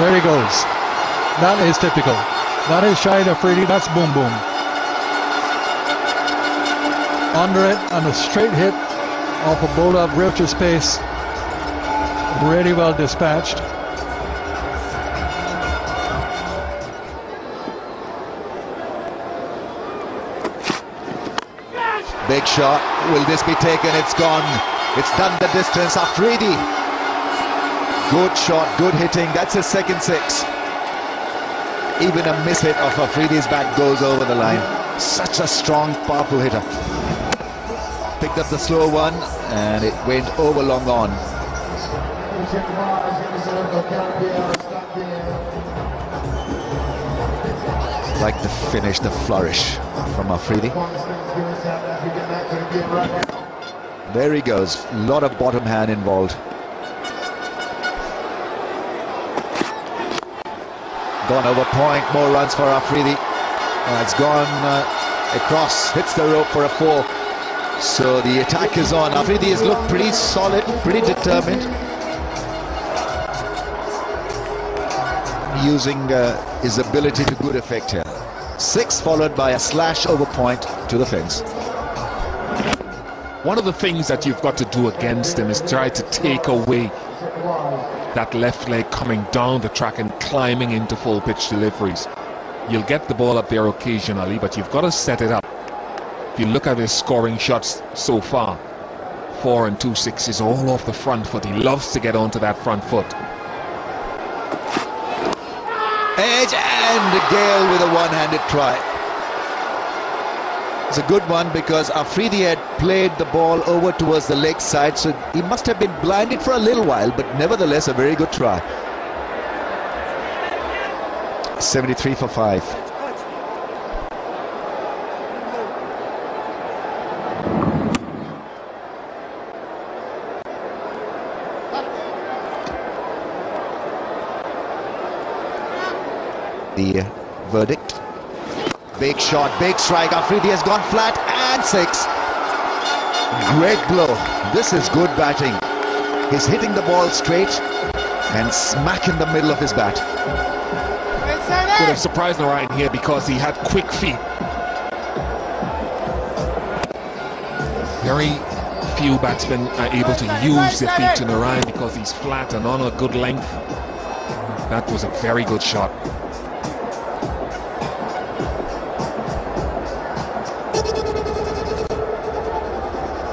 There he goes. That is typical. That is Shahid Afridi. That's boom boom. Under it and a straight hit off a bowler of Roach's pace. Really well dispatched. Big shot. Will this be taken? It's gone. It's done the distance. Afridi. Good shot, good hitting. That's his second six. Even a miss hit of Afridi's bat goes over the line. Such a strong, powerful hitter. Picked up the slow one and it went over long on. Like the finish, the flourish from Afridi. There he goes. A lot of bottom hand involved. Gone over point. More runs for Afridi. It's gone across. Hits the rope for a 4. So the attack is on. Afridi has looked pretty solid, pretty determined. Using his ability to good effect here. 6 followed by a slash over point to the fence. One of the things that you've got to do against him is try to take away that left leg coming down the track and climbing into full pitch deliveries. You'll get the ball up there occasionally, but you've got to set it up. If you look at his scoring shots so far, 4 and 2 sixes all off the front foot. He loves to get onto that front foot. Edge and Gale with a one-handed try. It's a good one because Afridi had played the ball over towards the leg side, so he must have been blinded for a little while, but nevertheless a very good try. 73 for 5. The verdict. Big shot, big strike. Afridi has gone flat and 6. Great blow. This is good batting. He's hitting the ball straight and smack in the middle of his bat. Could have surprised Narayan here because he had quick feet. Very few batsmen are able to use their feet to Narayan because he's flat and on a good length. That was a very good shot.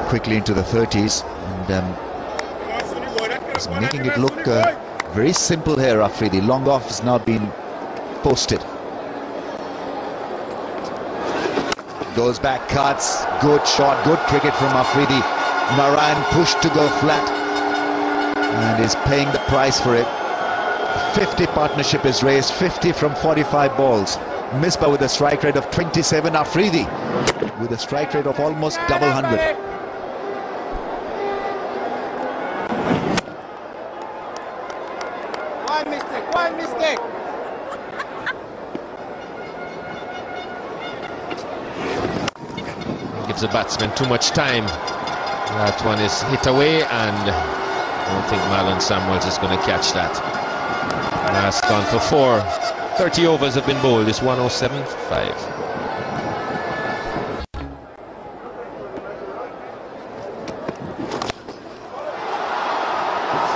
Quickly into the 30s and he's making it look very simple here. Afridi. Long off has now been posted. Goes back, cuts. Good shot, good cricket from Afridi. Narayan pushed to go flat and is paying the price for it. 50 partnership is raised, 50 from 45 balls. Misbah with a strike rate of 27. Afridi with a strike rate of almost double 100. One mistake. Gives the batsman too much time. That one is hit away, and I don't think Marlon Samuels is going to catch that. Last gone for 4. 30 overs have been bowled. It's 107.5.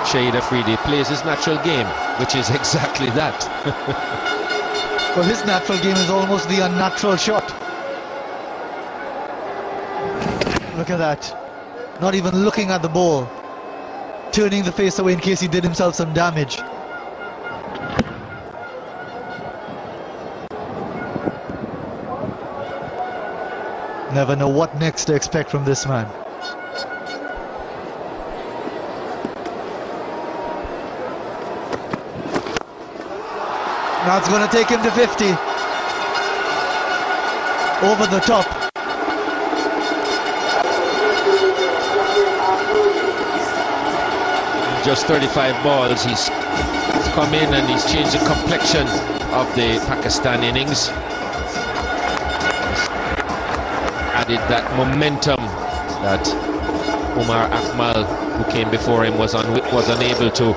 Shahid Afridi plays his natural game, which is exactly that. Well, his natural game is almost the unnatural shot. Look at that. Not even looking at the ball. Turning the face away in case he did himself some damage. Never know what next to expect from this man. Now it's going to take him to 50. Over the top. Just 35 balls. He's come in and he's changed the complexion of the Pakistan innings. Added that momentum that Umar Akmal, who came before him, was unable to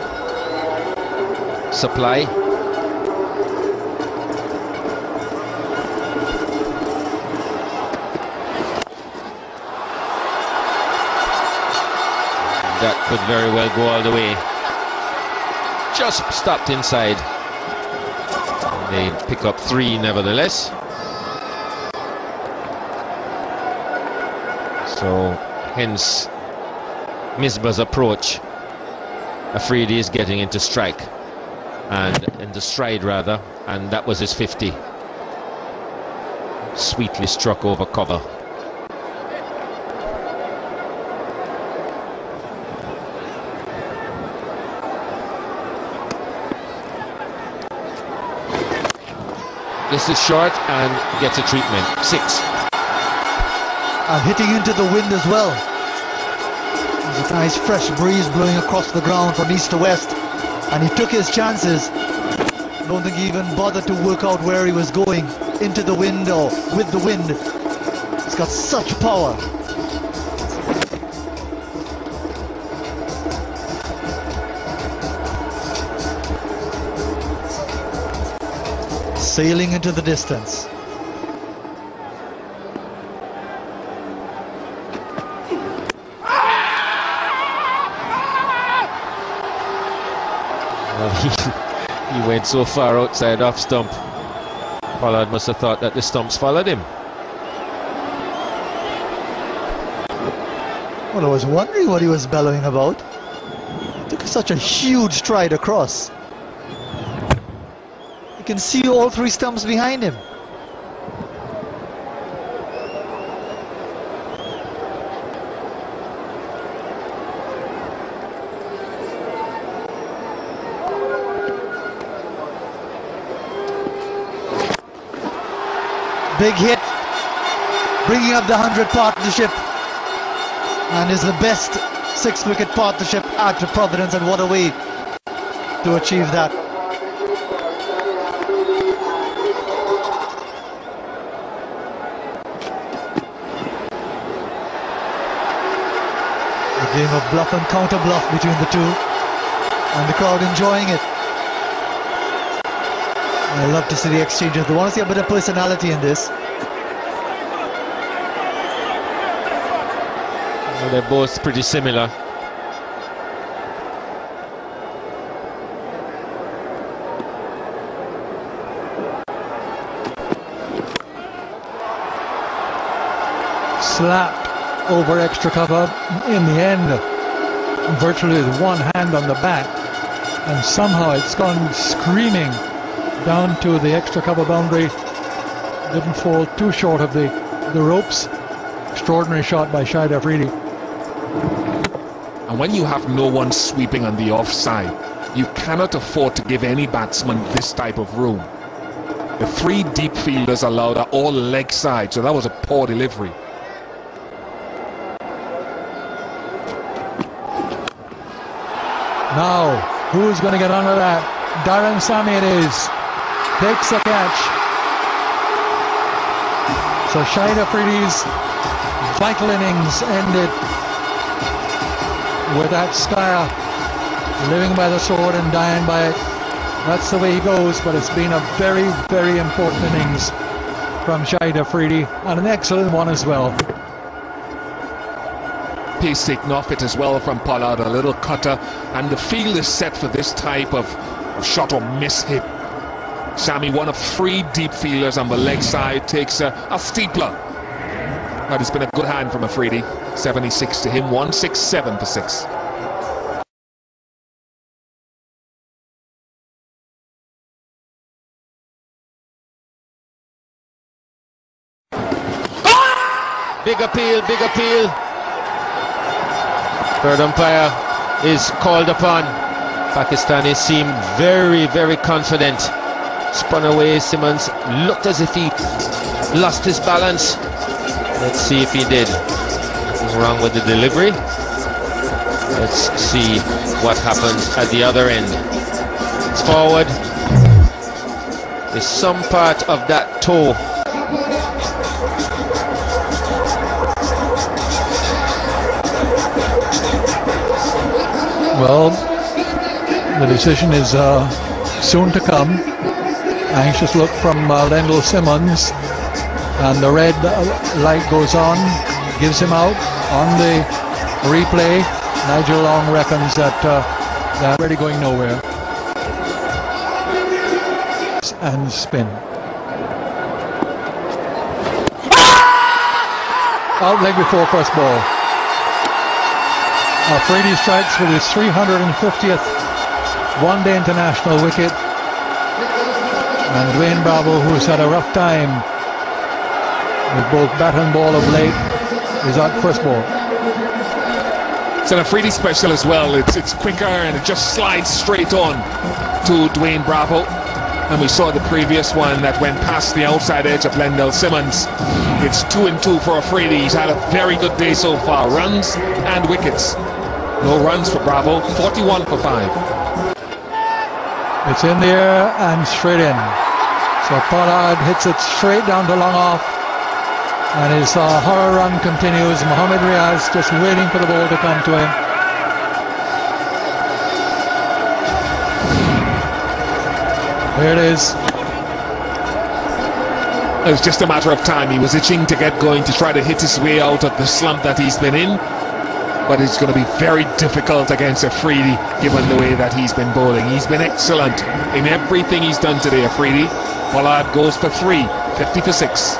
supply. That could very well go all the way. Just stopped inside. They pick up 3 nevertheless. So hence Misbah's approach. Afridi is getting into strike, and into stride rather, and that was his 50. Sweetly struck over cover. This is short and gets a treatment. 6. And hitting into the wind as well. There's a nice fresh breeze blowing across the ground from east to west, and he took his chances. Don't think he even bothered to work out where he was going, into the wind or with the wind. He's got such power. Sailing into the distance. He went so far outside off stump. Pollard must have thought that the stumps followed him. Well, I was wondering what he was bellowing about. He took such a huge stride across. You can see all 3 stumps behind him. Big hit, bringing up the 100 partnership, and is the best 6-wicket partnership at Providence, and what a way to achieve that. A game of bluff and counter bluff between the two, and the crowd enjoying it. I love to see the exchanges. They want to see a bit of personality in this. Well, they're both pretty similar. Slapped over extra cover in the end, virtually with one hand on the bat, and somehow it's gone screaming down to the extra cover boundary. Didn't fall too short of the ropes. Extraordinary shot by Shahid Afridi. And when you have no one sweeping on the offside, you cannot afford to give any batsman this type of room. The 3 deep fielders allowed are all leg side, so that was a poor delivery. Now, who's going to get under that? Darren Sammy it is. Takes a catch. So Shahid Afridi's vital innings ended with that Skyer living by the sword and dying by it. That's the way he goes, but it's been a very, very important innings from Shahid Afridi, and an excellent one as well. Pace taken off it as well from Pollard, a little cutter, and the field is set for this type of shot or miss hit. Sammy, one of 3 deep fielders on the leg side, takes a steepler. But it's been a good hand from Afridi. 76 to him, 167 for 6. Big appeal, big appeal. Third umpire is called upon. Pakistanis seem very, very confident. Spun away, Simmons looked as if he lost his balance. Let's see if he did. Nothing wrong with the delivery. Let's see what happens at the other end. It's forward. There's some part of that toe. Well, the decision is soon to come. Anxious look from Lendl Simmons, and the red light goes on, gives him out on the replay. Nigel Long reckons that they're really going nowhere. And spin. Out leg before first ball. Afridi strikes with his 350th one-day international wicket. And Dwayne Bravo, who's had a rough time with both bat and ball of late, is out first ball. It's an Afridi special as well. It's quicker and it just slides straight on to Dwayne Bravo. And we saw the previous one that went past the outside edge of Lendl Simmons. It's 2 and 2 for Afridi. He's had a very good day so far. Runs and wickets. No runs for Bravo. 41 for 5. It's in the air and straight in. So Pollard hits it straight down to long off. And his horror run continues. Mohammad Riaz just waiting for the ball to come to him. Here it is. It was just a matter of time. He was itching to get going to try to hit his way out of the slump that he's been in. But it's going to be very difficult against Afridi, given the way that he's been bowling. He's been excellent in everything he's done today, Afridi. Pollard goes for 3, 50 for 6.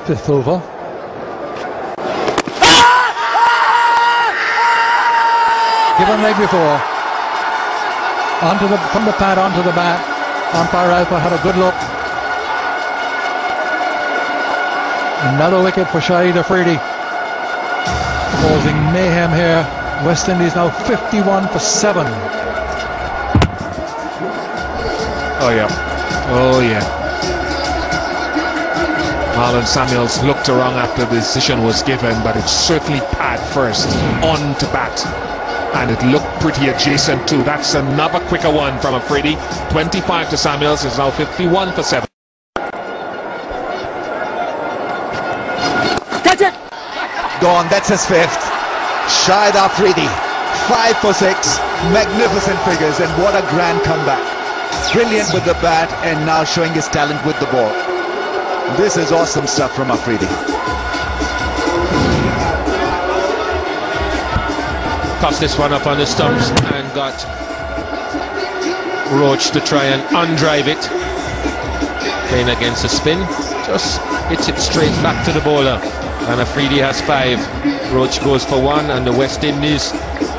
Fifth over. Given leg before. From the pad onto the bat. Umpire Alpha had a good look. Another wicket for Shahid Afridi. Causing mayhem here. West Indies now 51 for 7. Oh yeah. Oh yeah. Marlon Samuels looked around after the decision was given, but it's certainly pad first, on to bat. And it looked pretty adjacent too. That's another quicker one from Afridi. 25 to Samuels, is now 51 for 7. Catch it! Gone, that's his 5th. Shahid Afridi, 5 for 6. Magnificent figures, and what a grand comeback. Brilliant with the bat, and now showing his talent with the ball. This is awesome stuff from Afridi. Tossed this one up on the stumps and got Roach to try and undrive it. Playing against the spin, just hits it straight back to the bowler. And Afridi has 5. Roach goes for 1, and the West Indies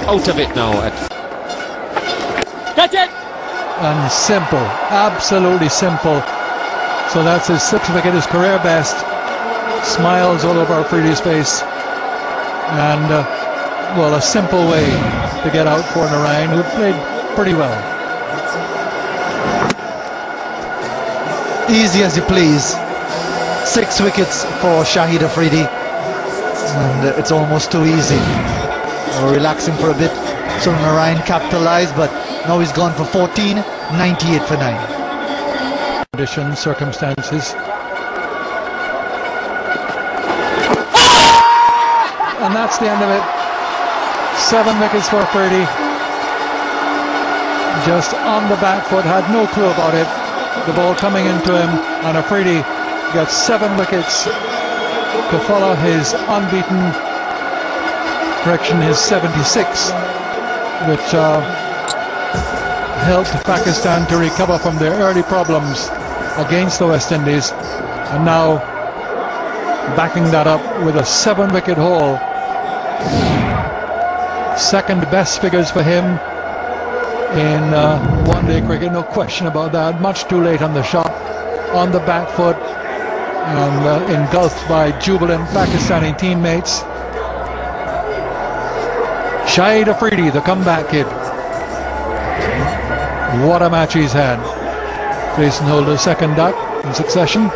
out of it now. Catch it! And simple, absolutely simple. So that's his 6th wicket, his career best. Smiles all over Afridi's face. And well, a simple way to get out for Narayan, who played pretty well. Easy as you please. 6 wickets for Shahid Afridi, and it's almost too easy. Relaxing for a bit, so Narayan capitalized, but now he's gone for 14, 98 for 9. Conditions, circumstances. And that's the end of it. 7 wickets for Afridi. Just on the back foot, had no clue about it. The ball coming into him, and Afridi gets 7 wickets to follow his unbeaten, his 76, which helped Pakistan to recover from their early problems against the West Indies, and now backing that up with a 7-wicket haul. Second best figures for him in one-day cricket, no question about that. Much too late on the shot, on the back foot, and engulfed by jubilant Pakistani teammates. Shahid Afridi, the comeback kid. What a match he's had. Jason Holder's second duck in succession.